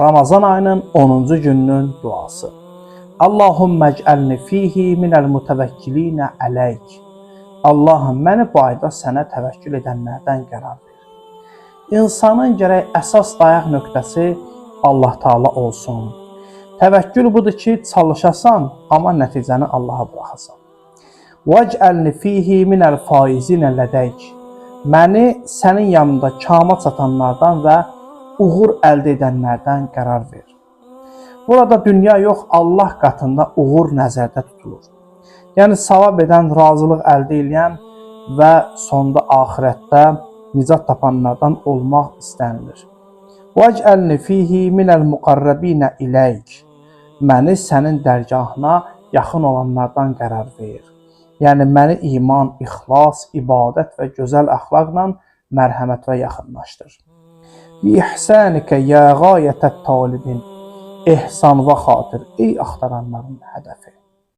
Ramazan ayının 10-cu gününün duası. Allahümme ec'alni fihi minəl mutevekkilinə əleyk. Allahım, məni bu ayda sənə təvəkkül edənlərdən qərar ver. İnsanın gərək əsas dayaq nöqtəsi Allah Taala olsun. Təvəkkül budur ki, çalışasan, amma nəticəni Allaha buraxasan. Vec'alni fihi minəl faizinə lədeyk. Məni sənin yanında kama çatanlardan və uğur əldə edənlərdən qərar ver. Burada dünya yox, Allah qatında uğur nəzərdə tutulur. Yəni savab edən, razılıq əldə edən və sonda axirətdə nicat tapanlardan olmaq istənilir. Vec'alni fihi minəl muqarrabinə ileyk. Məni sənin dərgahına yaxın olanlardan qərar ver. Yəni məni iman, ixlas, ibadət və gözəl əxlaqla mərhəmət və yaxınlaşdır. Bi ihsanikə ya gayətət talibin. İhsan və xatir, ey axtaranların hədəfi.